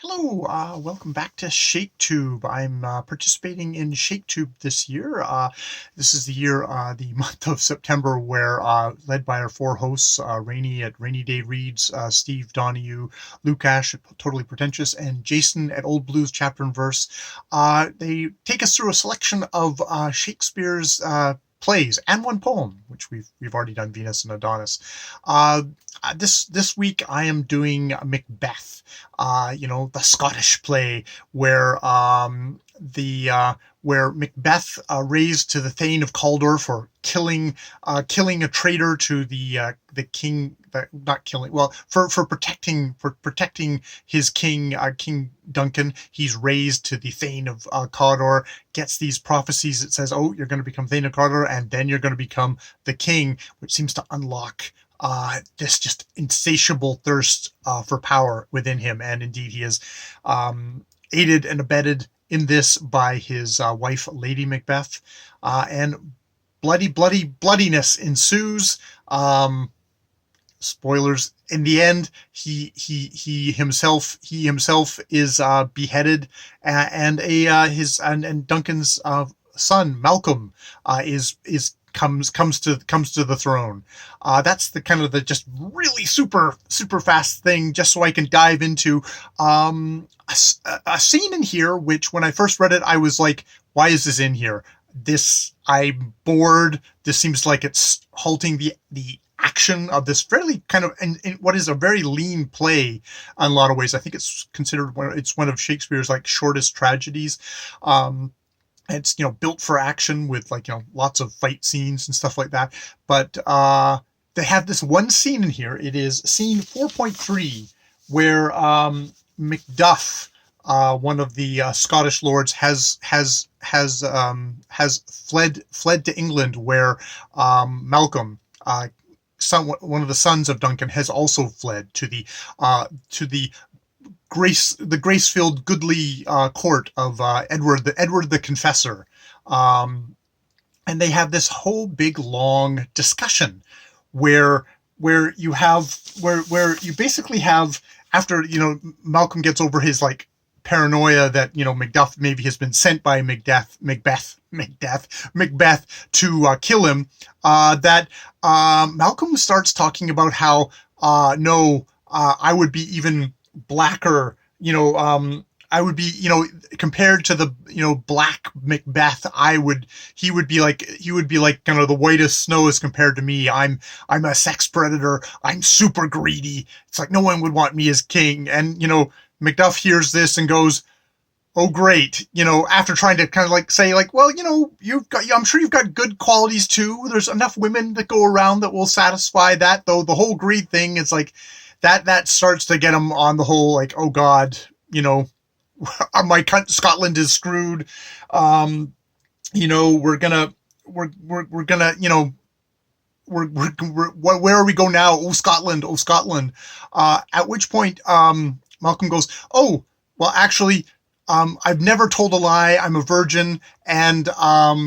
Hello, welcome back to Shktb. I'm participating in Shktb this year. This is the year, the month of September, where led by our four hosts, Rainey at Rainy Day Reads, Steve Donahue, Lukash at Totally Pretentious, and Jason at Old Blues Chapter and Verse. They take us through a selection of Shakespeare's plays and one poem, which we've already done, Venus and Adonis. This week I am doing Mcbth, the Scottish play where Mcbeth raised to the Thane of Cawdor for killing a traitor to the king. Not killing, well, for protecting his king, King Duncan. He's raised to the Thane of Cawdor, gets these prophecies that says, oh, you're going to become Thane of Cawdor, and then you're going to become the king, which seems to unlock this just insatiable thirst for power within him. And indeed, he is aided and abetted in this by his wife, Lady Mcbeth, and bloodiness ensues. Spoilers. In the end, he himself is beheaded, and Duncan's son Malcolm comes to the throne. That's the kind of the just really super fast thing, just so I can dive into a scene in here, which when I first read it, I was like, why is this in here? I'm bored. This seems like it's halting the action of this fairly kind of in what is a very lean play in a lot of ways. I think it's considered one of Shakespeare's like shortest tragedies. It's built for action with lots of fight scenes and stuff like that. But they have this one scene in here. It is scene 4.3, where Macduff, one of the Scottish lords, has fled to England, where Malcolm, one of the sons of Duncan, has also fled to the grace-filled, goodly court of Edward the Confessor, and they have this whole big long discussion where you basically have, after Malcolm gets over his paranoia that Macduff maybe has been sent by Mcbeth to kill him, that Malcolm starts talking about how no, I would be even blacker, I would be, compared to the black Mcbeth, he would be like kind of the whitest snow as compared to me. I'm a sex predator. I'm super greedy. It's like no one would want me as king. And Macduff hears this and goes, oh great, after trying to kind of say well, I'm sure you've got good qualities too. There's enough women that go around that will satisfy that, though the whole greed thing is like that starts to get him on the whole oh god, my Scotland is screwed. We're gonna where are we go now? Oh Scotland. At which point Malcolm goes, oh well, actually I've never told a lie. I'm a virgin, and up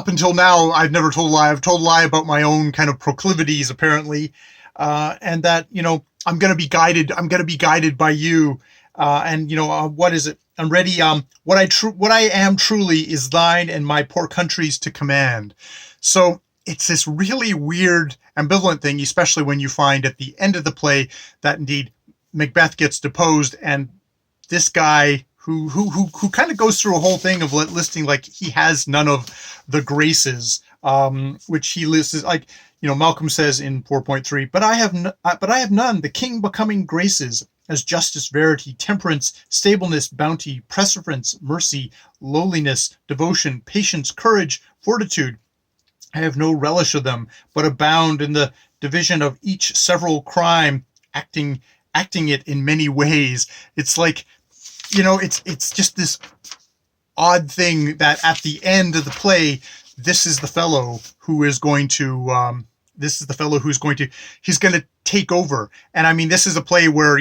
until now I've never told a lie. I've told a lie about my own kind of proclivities, apparently, and that I'm going to be guided by you. What is it? I'm ready. What I am truly is thine and my poor country's to command. So it's this really weird, ambivalent thing, especially when you find at the end of the play that indeed Macbeth gets deposed, and this guy who kind of goes through a whole thing of listing he has none of the graces, which he lists as Malcolm says in 4.3, but I have none, the king becoming graces, as justice, verity, temperance, stableness, bounty, perseverance, mercy, lowliness, devotion, patience, courage, fortitude. I have no relish of them, but abound in the division of each several crime, acting it in many ways. It's it's just this odd thing that at the end of the play, this is the fellow who is going to he's going to take over. And I mean, this is a play where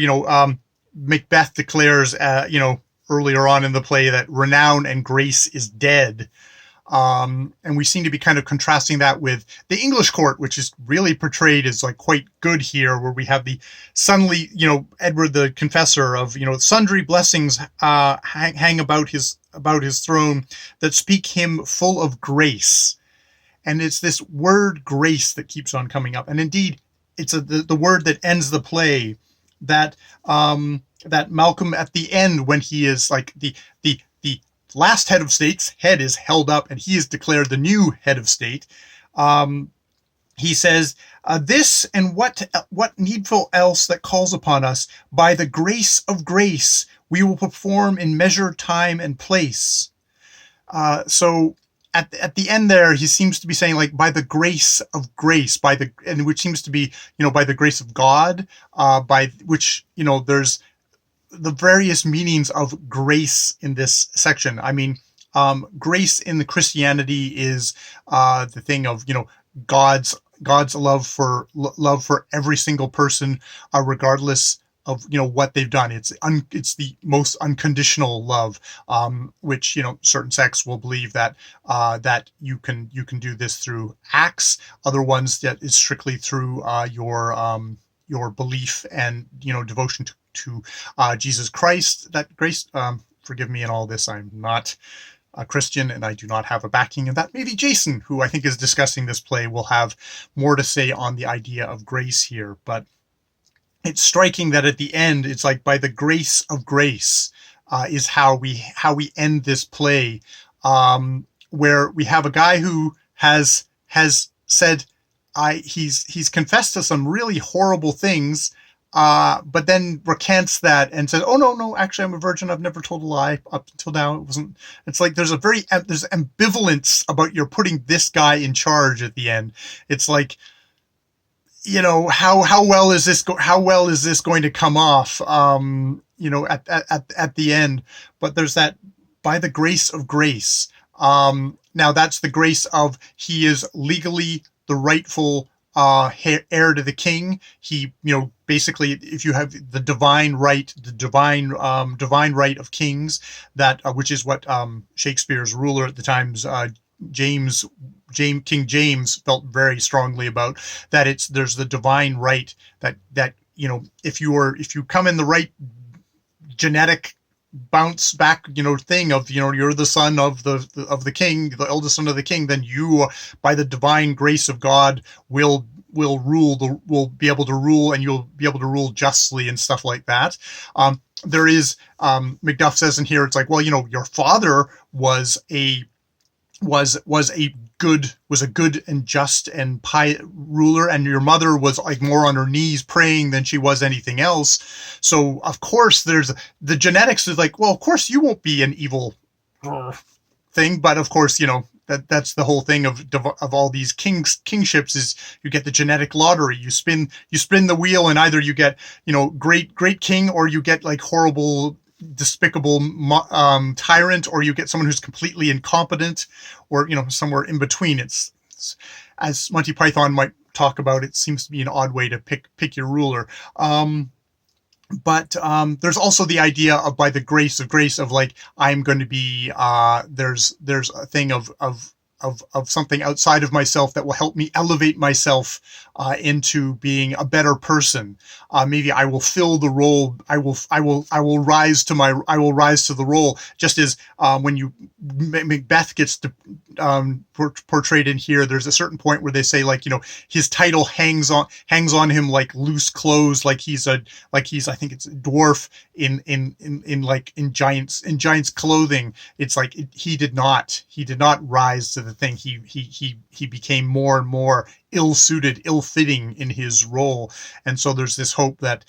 Macbeth declares earlier on in the play that renown and grace is dead. And we seem to be kind of contrasting that with the English court, which is really portrayed as like quite good here, where we have the suddenly, Edward the Confessor of, sundry blessings hang about his throne that speak him full of grace. And it's this word grace that keeps on coming up. And indeed, it's the word that ends the play, that that Malcolm at the end, when he is like the last head of state's head is held up and he is declared the new head of state. He says, this and what needful else that calls upon us, by the grace of grace, we will perform in measure, time, and place. So at the end there, he seems to be saying, like, by the grace of grace, and which seems to be, by the grace of God, by which, there's the various meanings of grace in this section. I mean, grace in the Christianity is the thing of, God's love for every single person, regardless of what they've done. It's the most unconditional love, which certain sects will believe that that you can do this through acts. Other ones that is strictly through your belief and devotion to Jesus Christ. That grace. Forgive me in all this. I'm not a Christian, and I do not have a backing of that. Maybe Jason, who I think is discussing this play, will have more to say on the idea of grace here. But it's striking that at the end, it's like, by the grace of grace, is how we end this play, where we have a guy who has said, he's confessed to some really horrible things, but then recants that and says, oh no, actually I'm a virgin, I've never told a lie up until now. It wasn't. It's like there's ambivalence about you're putting this guy in charge at the end. It's like, how well is this going to come off, at the end. But there's that, by the grace of grace. Now that's the grace of, he is legally the rightful heir to the king. He, basically, if you have the divine right of kings, that which is what Shakespeare's ruler at the time's King James felt very strongly about, that there's the divine right that if you come in the right genetic bounce back thing of you're the son of the king, the eldest son of the king, then you, by the divine grace of God, will be able to rule, and you'll be able to rule justly and stuff like that. There is Mcbth says in here, it's like, well, your father was a good and just and pious ruler, and your mother was like more on her knees praying than she was anything else. So of course there's the genetics is like, well, of course you won't be an evil thing, but of course that's the whole thing of all these kingships, is you get the genetic lottery. You spin the wheel, and either you get great king, or you get like horrible, despicable tyrant, or you get someone who's completely incompetent, or somewhere in between. It's as Monty Python might talk about, it seems to be an odd way to pick your ruler. But there's also the idea of, by the grace of like, I'm going to be there's a thing of something outside of myself that will help me elevate myself into being a better person. Maybe I will fill the role. I will rise to the role. Just as when Mcbeth gets portrayed in here, there's a certain point where they say, like, his title hangs on him like loose clothes, like he's I think it's a dwarf in giant's clothing. It's like he did not rise to the thing. He became more and more ill-suited, ill-fitting in his role. And so there's this hope that,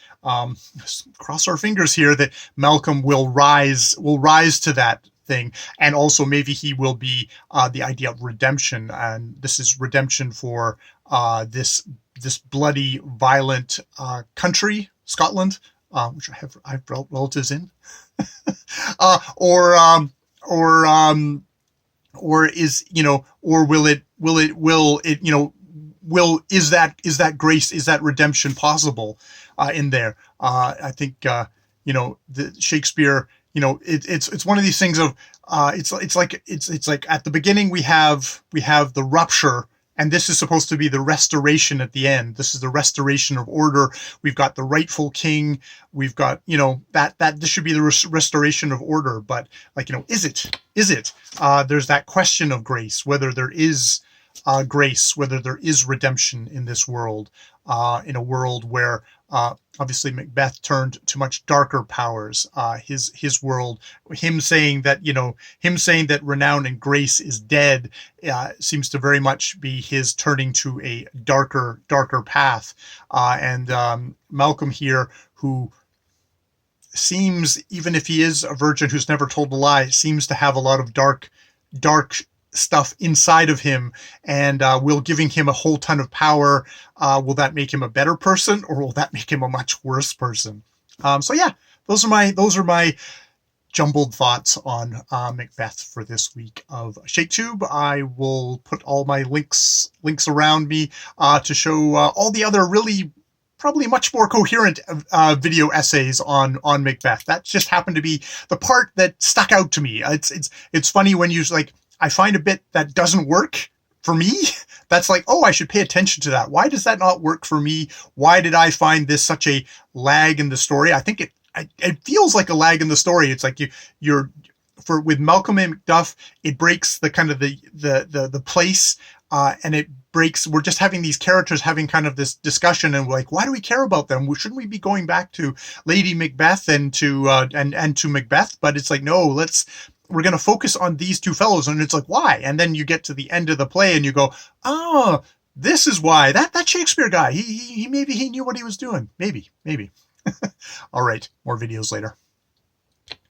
cross our fingers here, that Malcolm will rise to that thing. And also maybe he will be the idea of redemption. And this is redemption for this bloody, violent country, Scotland, which I have relatives in. Is that grace, is that redemption possible in there? I think the Shakespeare, it's one of these things of it's like at the beginning we have the rupture, and this is supposed to be the restoration at the end. This is the restoration of order. We've got the rightful king. We've got, that this should be the restoration of order. But is it? There's that question of grace, whether there is grace, whether there is redemption in this world, in a world where obviously Mcbeth turned to much darker powers. His world, him saying that renown and grace is dead, seems to very much be his turning to a darker path. And Malcolm here, who seems, even if he is a virgin who's never told a lie, seems to have a lot of dark stuff inside of him, and will giving him a whole ton of power, will that make him a better person, or will that make him a much worse person? So yeah, those are my jumbled thoughts on Mcbeth for this week of Shktb. I will put all my links around me to show all the other really probably much more coherent video essays on Mcbeth. That just happened to be the part that stuck out to me. It's funny when you I find a bit that doesn't work for me. That's like, oh, I should pay attention to that. Why does that not work for me? Why did I find this such a lag in the story? I think it feels like a lag in the story. It's like with Malcolm and Macduff, it breaks the kind of the place, and it breaks. We're just having these characters having kind of this discussion, and we're like, why do we care about them? Shouldn't we be going back to Lady Mcbeth and to and to Mcbeth? But it's like, no, we're going to focus on these two fellows. And it's like, why? And then you get to the end of the play and you go, oh, this is why. That Shakespeare guy, he maybe he knew what he was doing. Maybe. All right, more videos later.